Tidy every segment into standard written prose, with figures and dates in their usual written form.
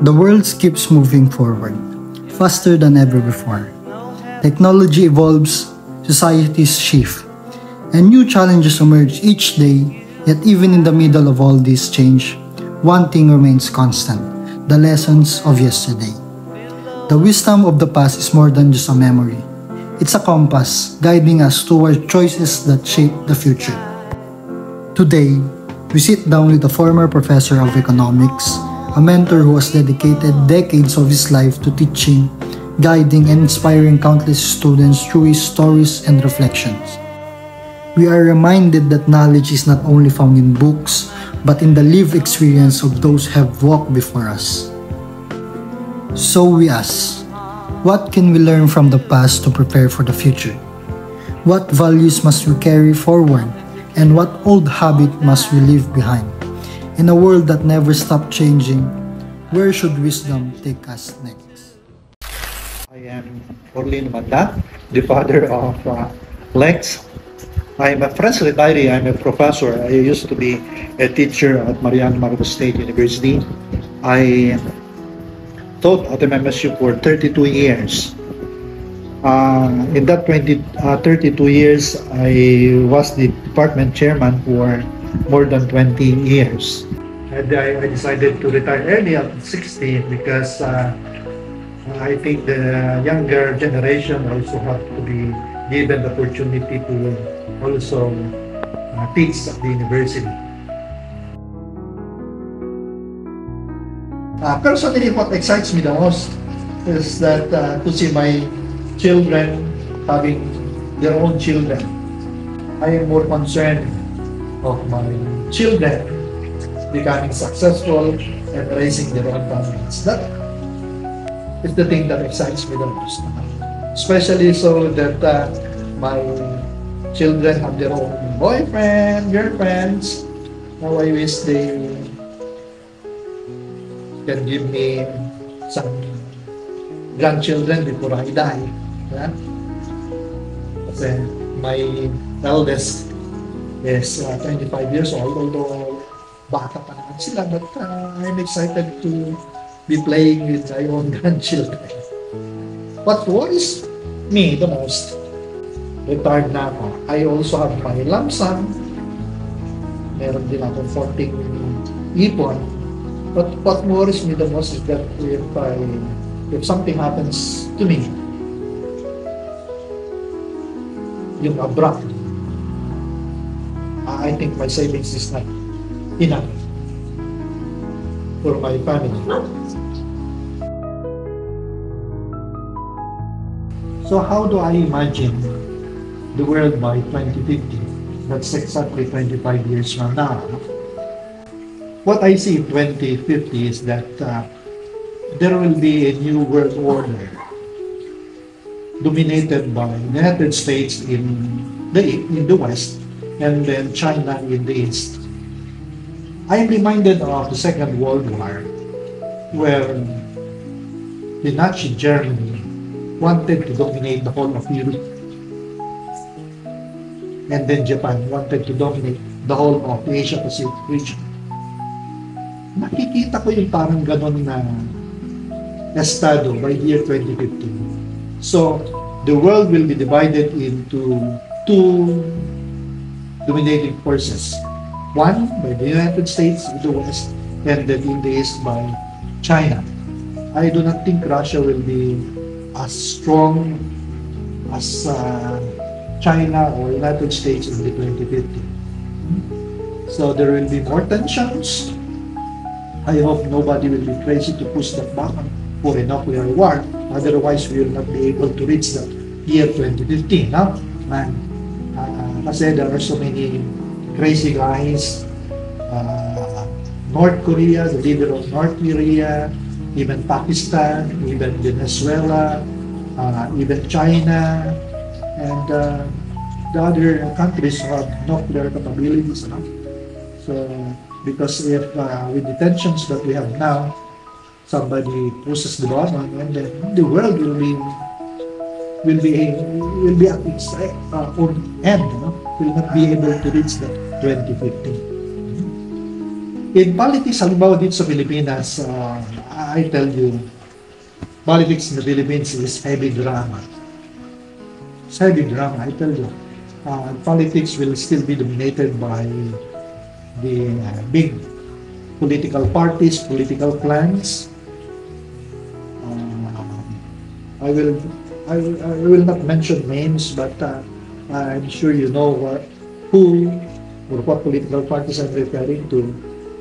The world keeps moving forward, faster than ever before. Technology evolves, societies shift, and new challenges emerge each day, yet even in the middle of all this change, one thing remains constant: the lessons of yesterday. The wisdom of the past is more than just a memory. It's a compass guiding us toward choices that shape the future. Today, we sit down with a former professor of economics, a mentor who has dedicated decades of his life to teaching, guiding, and inspiring countless students through his stories and reflections. We are reminded that knowledge is not only found in books, but in the lived experience of those who have walked before us. So we ask, what can we learn from the past to prepare for the future? What values must we carry forward? And what old habit must we leave behind? In a world that never stops changing, where should wisdom take us next? I am Orlin Manda, the father of Lex. I'm a French retiree. I'm a professor. I used to be a teacher at Mariano Marcos State University. I taught at MMSU for 32 years. In that 32 years, I was the department chairman for more than 20 years. And I decided to retire early at 60 because I think the younger generation also have to be given the opportunity to also teach at the university. Personally, what excites me the most is that to see my children having their own children. I am more concerned of my children becoming successful and raising their own families. That is the thing that excites me the most. Especially so that my children have their own boyfriend, girlfriends. Now I wish they can give me some grandchildren before I die. Yeah? Kasi my eldest is 25 years old, although bata pa naman sila, but I'm excited to be playing with my own grandchildren. What worries me the most, retired na ako, I also have my lump sum. Meron din akong 14 ipon. But what worries me the most is that if something happens to me, yung abrupt, I think my savings is not enough for my family. So how do I imagine the world by 2050? That's exactly 25 years from now. What I see in 2050 is that there will be a new world order dominated by the United States in the West and then China in the East. I am reminded of the Second World War, where the Nazi Germany wanted to dominate the whole of Europe, and then Japan wanted to dominate the whole of the Asia-Pacific region. Nakikita ko yung parang ganon na estado by the year 2050. So, the world will be divided into two dominating forces. One by the United States in the West, and then in the East by China. I do not think Russia will be as strong as China or United States in the 2050. So there will be more tensions. I hope nobody will be crazy to push that button for a nuclear war. Otherwise, we will not be able to reach the year 2015. No? Kasi there are so many crazy guys. North Korea, the leader of North Korea, even Pakistan, even Venezuela, even China, and the other countries have nuclear capabilities. No? So, because if with the tensions that we have now, somebody pushes the button, and then the world will be at its own end. No? Will not be able to reach the 2050. In politics, halimbawa dito sa Pilipinas, I tell you, politics in the Philippines is heavy drama. It's heavy drama, I tell you. Politics will still be dominated by the big political parties, political clans. I will not mention names, but I'm sure you know who or what political parties I'm referring to.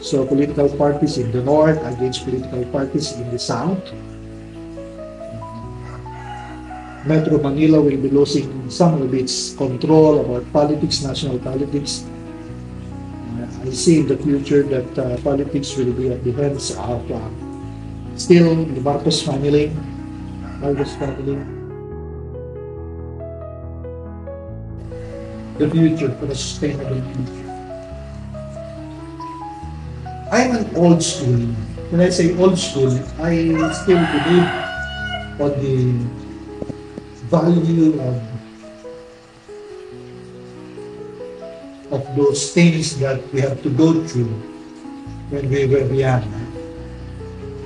So political parties in the north against political parties in the south. Metro Manila will be losing some of its control about politics, national politics. I see in the future that politics will be at the hands of still the Marcos family. The future for a sustainable future. I'm an old school. When I say old school, I still believe on the value of those things that we have to go through when we were young.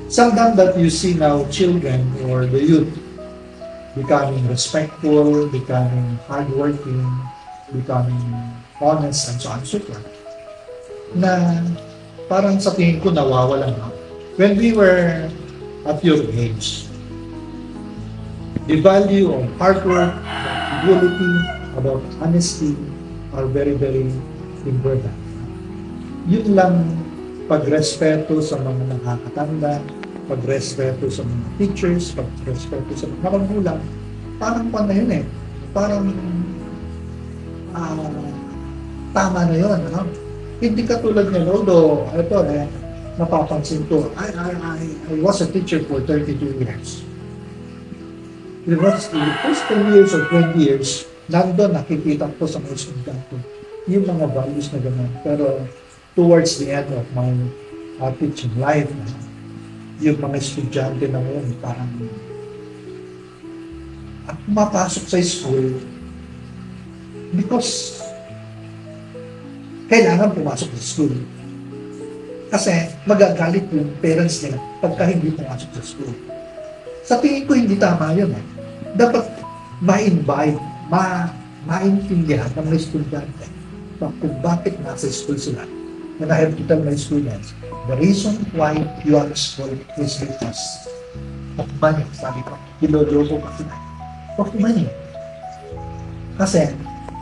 Sometimes that you see now children or the youth becoming respectful, becoming hardworking, becoming honest, and so on and so forth. Na parang sa tingin ko nawawala na. When we were at your age, the value of hard work, about fidelity, about honesty are very, very important. Yun lang, pagrespeto sa mga nakakatanda, pagrespeto sa mga teachers, pagrespeto sa mga magulang, parang pa na yun eh. Parang tama na yun. Ano? Hindi katulad niya, although ito napapansin ko, I was a teacher for 32 years. The first 10 years or 20 years, nandun nakikita ko sa mga estudyante yung mga values na gano'n. Pero towards the end of my teaching life, yung mga estudyante na ngayon, parang at mapasok sa school because kailangan pumasok sa school. Kasi magagalit yung parents nila pagka hindi pumasok sa school. Sa tingin ko hindi tama yun. Dapat ma-invite, maintindihan ng mga estudyante kung bakit nasa school sila. And I have to tell my students, the reason why you are at school is because of money. Sabi ko, dinodoko ko sila. Of money. Kasi,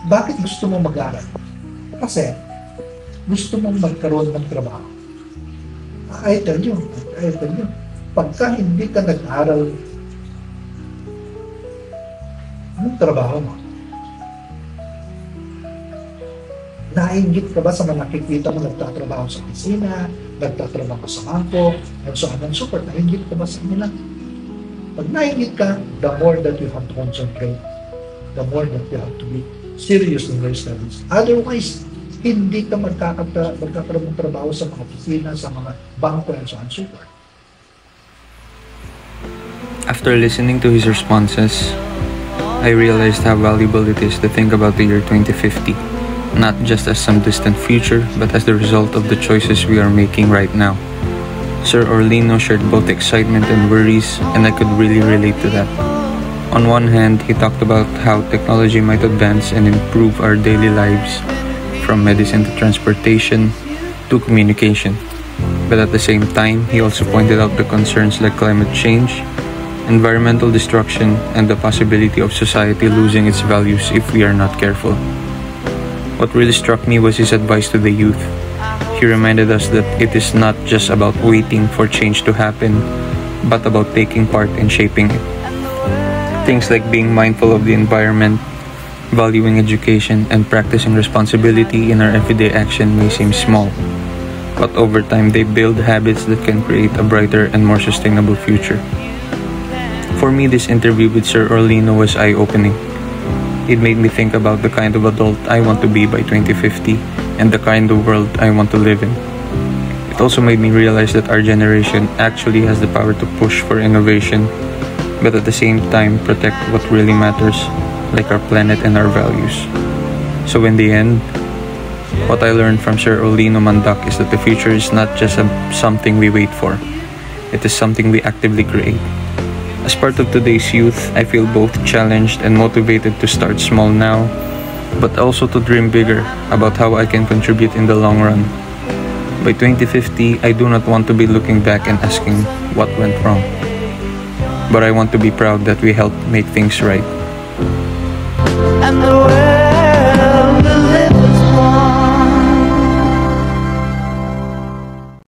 bakit gusto mo mag-aral? Kasi, gusto mong magkaroon ng trabaho. I tell you, pagka hindi ka nag-aral, anong trabaho mo? Nainggit ka ba sa mga nakikita mo nagtatrabaho sa opisina, nagtatrabaho sa bangko, and so on and so forth? Nainggit ka ba sa kanila? Pag nainggit ka, the more that you have to concentrate, the more that you have to be serious in your studies. Otherwise, hindi ka magkakaroon ng trabaho sa mga opisina, sa mga bangko, and so on and so forth. After listening to his responses, I realized how valuable it is to think about the year 2050, not just as some distant future, but as the result of the choices we are making right now. Sir Orlino shared both excitement and worries, and I could really relate to that. On one hand, he talked about how technology might advance and improve our daily lives, from medicine to transportation to communication. But at the same time, he also pointed out the concerns like climate change, environmental destruction, and the possibility of society losing its values if we are not careful. What really struck me was his advice to the youth. He reminded us that it is not just about waiting for change to happen, but about taking part in shaping it. Things like being mindful of the environment, valuing education, and practicing responsibility in our everyday action may seem small, but over time they build habits that can create a brighter and more sustainable future. For me, this interview with Sir Orlino was eye-opening. It made me think about the kind of adult I want to be by 2050 and the kind of world I want to live in. It also made me realize that our generation actually has the power to push for innovation, but at the same time protect what really matters, like our planet and our values. So in the end, What I learned from Sir Olino Mandak is that the future is not just something we wait for. It is something we actively create. As part of today's youth, I feel both challenged and motivated to start small now, but also to dream bigger about how I can contribute in the long run. By 2050, I do not want to be looking back and asking what went wrong, but I want to be proud that we helped make things right.